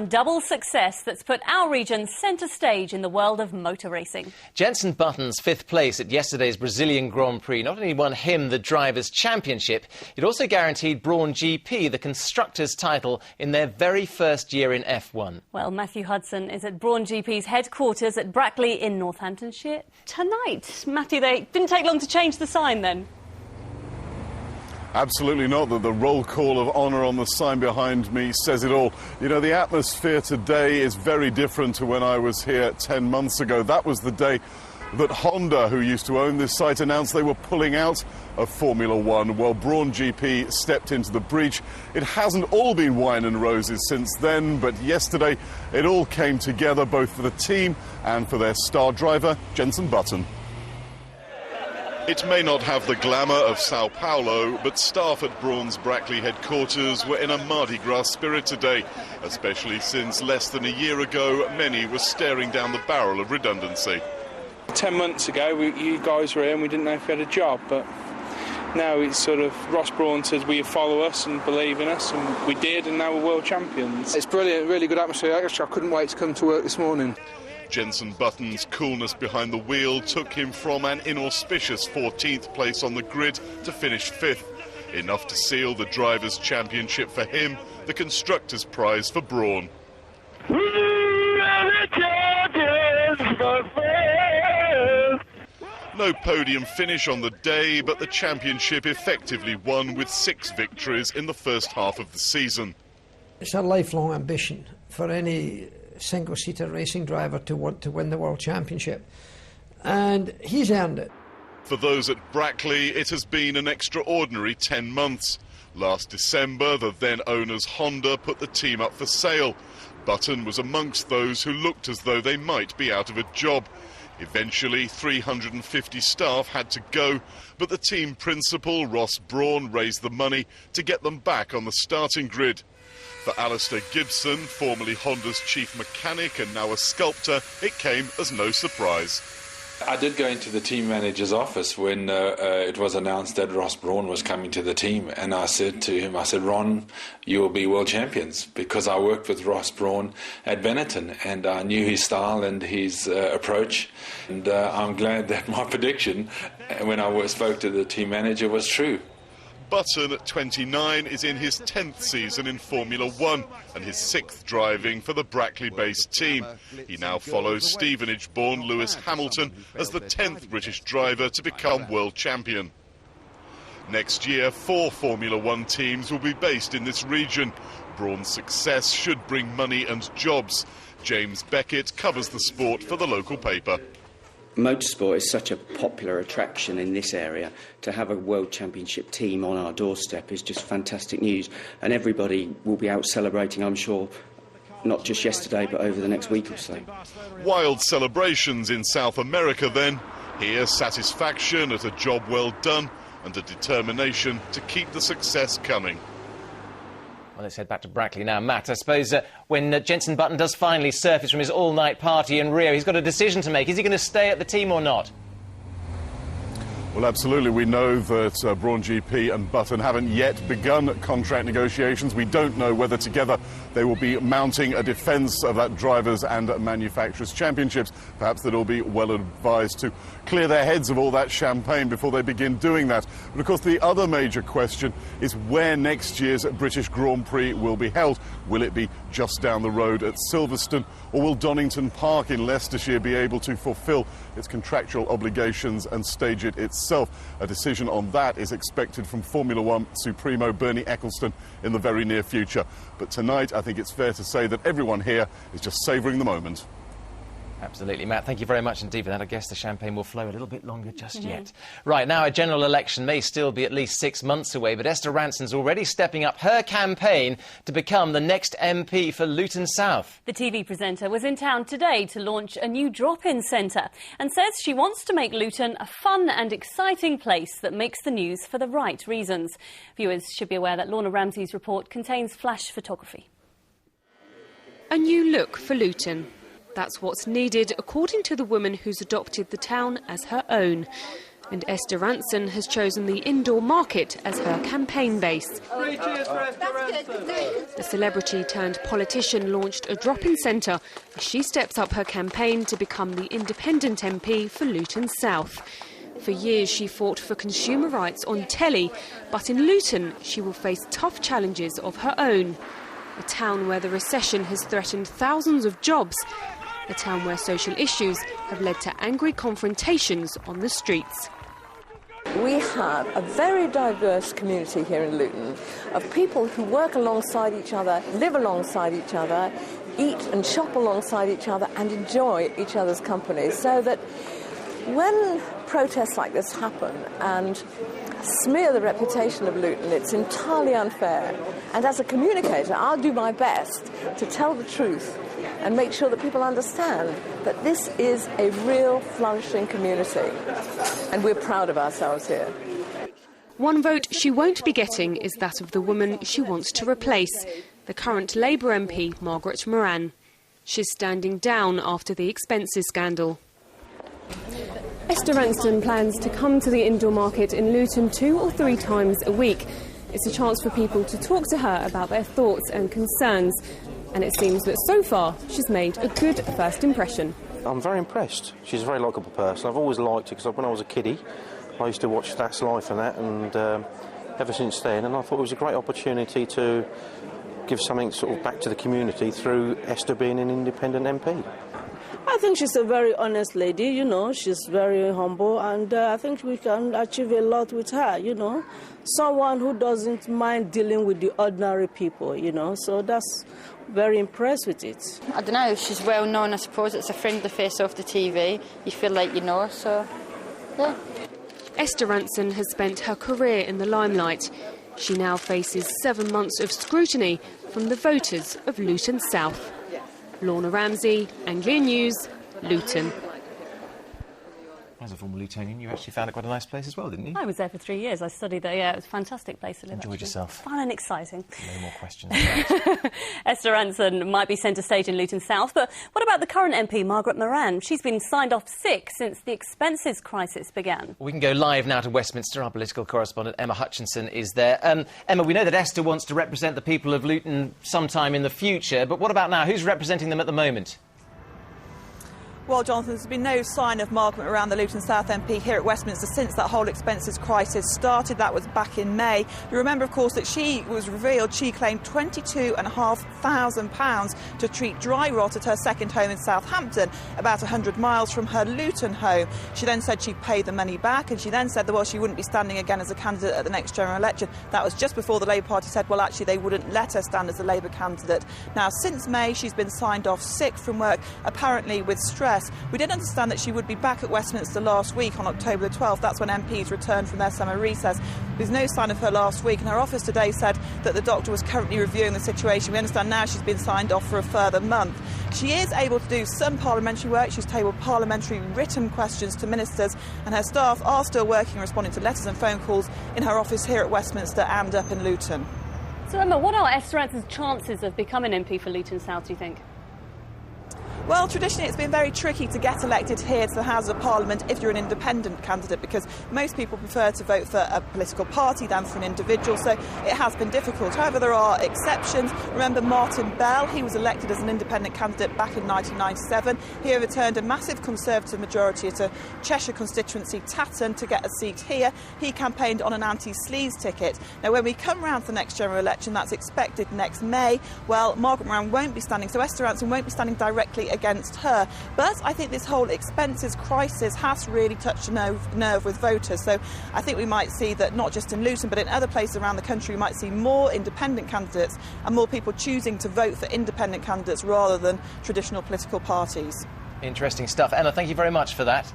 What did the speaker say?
Double success that's put our region centre stage in the world of motor racing. Jenson Button's fifth place at yesterday's Brazilian Grand Prix not only won him the Drivers' Championship, it also guaranteed Brawn GP the Constructors' title in their very first year in F1. Well, Matthew Hudson is at Brawn GP's headquarters at Brackley in Northamptonshire tonight. Matthew, they didn't take long to change the sign then? Absolutely not. The roll call of honour on the sign behind me says it all. You know, the atmosphere today is very different to when I was here 10 months ago. That was the day that Honda, who used to own this site, announced they were pulling out of Formula One. Well, Brawn GP stepped into the breach. It hasn't all been wine and roses since then, but yesterday it all came together, both for the team and for their star driver, Jenson Button. It may not have the glamour of Sao Paulo, but staff at Brawn's Brackley headquarters were in a Mardi Gras spirit today, especially since less than a year ago many were staring down the barrel of redundancy. 10 months ago you guys were here and we didn't know if we had a job, but now it's sort of Ross Brawn says will you follow us and believe in us, and we did, and now we're world champions. It's brilliant, really good atmosphere. Actually, I couldn't wait to come to work this morning. Jenson Button's coolness behind the wheel took him from an inauspicious 14th place on the grid to finish 5th, enough to seal the Drivers' Championship for him, the Constructors' Prize for Brawn. No podium finish on the day, but the championship effectively won with 6 victories in the first half of the season. It's a lifelong ambition for any single-seater racing driver to want to win the World Championship, and he's earned it. For those at Brackley, it has been an extraordinary 10 months. Last December, the then owners Honda put the team up for sale. Button was amongst those who looked as though they might be out of a job. Eventually, 350 staff had to go, but the team principal, Ross Brawn, raised the money to get them back on the starting grid. For Alistair Gibson, formerly Honda's chief mechanic and now a sculptor, it came as no surprise. I did go into the team manager's office when it was announced that Ross Brawn was coming to the team, and I said to him, Ron, you will be world champions, because I worked with Ross Brawn at Benetton and I knew his style and his approach, and I'm glad that my prediction when I spoke to the team manager was true. Button, at 29, is in his 10th season in Formula One and his 6th driving for the Brackley-based team. He now follows Stevenage-born Lewis Hamilton as the 10th British driver to become world champion. Next year, 4 Formula One teams will be based in this region. Brawn's success should bring money and jobs. James Beckett covers the sport for the local paper. Motorsport is such a popular attraction in this area. To have a World Championship team on our doorstep is just fantastic news, and everybody will be out celebrating, I'm sure, not just yesterday but over the next week or so. Wild celebrations in South America then. Here, satisfaction at a job well done and a determination to keep the success coming. Well, let's head back to Brackley now. Matt, I suppose when Jenson Button does finally surface from his all-night party in Rio, he's got a decision to make. Is he going to stay at the team or not? Well, absolutely. We know that Brawn GP and Button haven't yet begun contract negotiations. We don't know whether together they will be mounting a defence of that Drivers' and Manufacturers' Championships. Perhaps they'll be well advised to clear their heads of all that champagne before they begin doing that. But of course, the other major question is where next year's British Grand Prix will be held. Will it be just down the road at Silverstone, or will Donington Park in Leicestershire be able to fulfil its contractual obligations and stage it itself? A decision on that is expected from Formula One Supremo Bernie Ecclestone in the very near future. But tonight, I think it's fair to say that everyone here is just savouring the moment. Absolutely, Matt. Thank you very much indeed for that. I guess the champagne will flow a little bit longer just yet. Right, now a general election may still be at least 6 months away, but Esther Rantzen's already stepping up her campaign to become the next MP for Luton South. The TV presenter was in town today to launch a new drop-in centre and says she wants to make Luton a fun and exciting place that makes the news for the right reasons. Viewers should be aware that Lorna Ramsey's report contains flash photography. A new look for Luton. That's what's needed, according to the woman who's adopted the town as her own. And Esther Rantzen has chosen the indoor market as her campaign base. The celebrity-turned-politician launched a drop-in centre as she steps up her campaign to become the independent MP for Luton South. For years she fought for consumer rights on telly, but in Luton she will face tough challenges of her own. A town where the recession has threatened thousands of jobs. A town where social issues have led to angry confrontations on the streets. We have a very diverse community here in Luton of people who work alongside each other, live alongside each other, eat and shop alongside each other and enjoy each other's company, so that when protests like this happen and smear the reputation of Luton, it's entirely unfair. And as a communicator, I'll do my best to tell the truth and make sure that people understand that this is a real flourishing community. And we're proud of ourselves here. One vote she won't be getting is that of the woman she wants to replace, the current Labour MP, Margaret Moran. She's standing down after the expenses scandal. Esther Rantzen plans to come to the indoor market in Luton 2 or 3 times a week. It's a chance for people to talk to her about their thoughts and concerns. And it seems that so far she's made a good first impression. I'm very impressed. She's a very likeable person. I've always liked her because when I was a kiddie I used to watch That's Life and that, and ever since then, and I thought it was a great opportunity to give something sort of back to the community through Esther being an independent MP. I think she's a very honest lady, you know, she's very humble, and I think we can achieve a lot with her, you know. Someone who doesn't mind dealing with the ordinary people, you know, so that's very impressed with it. I don't know, she's well known, I suppose. It's a friendly face off the TV. You feel like you know her, so, yeah. Esther Rantzen has spent her career in the limelight. She now faces 7 months of scrutiny from the voters of Luton South. Lorna Ramsey, Anglia News, Luton. As a former Lutonian, you actually found it quite a nice place as well, didn't you? I was there for 3 years. I studied there, yeah. It was a fantastic place to live. Enjoyed yourself. Fun and exciting. No more questions. Esther Rantzen might be centre stage in Luton South, but what about the current MP, Margaret Moran? She's been signed off sick since the expenses crisis began. We can go live now to Westminster. Our political correspondent Emma Hutchinson is there. Emma, we know that Esther wants to represent the people of Luton sometime in the future, but what about now? Who's representing them at the moment? Well, Jonathan, there's been no sign of Margaret Moran, the Luton South MP, here at Westminster since that whole expenses crisis started. That was back in May. You remember, of course, that she was revealed she claimed £22,500 to treat dry rot at her second home in Southampton, about 100 miles from her Luton home. She then said she'd pay the money back, and she then said that, well, she wouldn't be standing again as a candidate at the next general election. That was just before the Labour Party said, well, actually, they wouldn't let her stand as a Labour candidate. Now, since May, she's been signed off sick from work, apparently with stress. We did understand that she would be back at Westminster last week on October the 12th. That's when MPs returned from their summer recess. There's no sign of her last week, and her office today said that the doctor was currently reviewing the situation. We understand now she's been signed off for a further month. She is able to do some parliamentary work. She's tabled parliamentary written questions to ministers, and her staff are still working, responding to letters and phone calls in her office here at Westminster and up in Luton. So, Emma, what are Esther Rantzen's chances of becoming MP for Luton South, do you think? Well, traditionally it's been very tricky to get elected here to the House of Parliament if you're an independent candidate, because most people prefer to vote for a political party than for an individual, so it has been difficult. However, there are exceptions. Remember Martin Bell, he was elected as an independent candidate back in 1997. He overturned a massive Conservative majority at a Cheshire constituency, Tatton, to get a seat here. He campaigned on an anti-sleaze ticket. Now, when we come round to the next general election, that's expected next May, well, Margaret Moran won't be standing, so Esther Rantzen won't be standing directly against her. But I think this whole expenses crisis has really touched a nerve with voters. So I think we might see that not just in Luton but in other places around the country, we might see more independent candidates and more people choosing to vote for independent candidates rather than traditional political parties. Interesting stuff. Emma, thank you very much for that.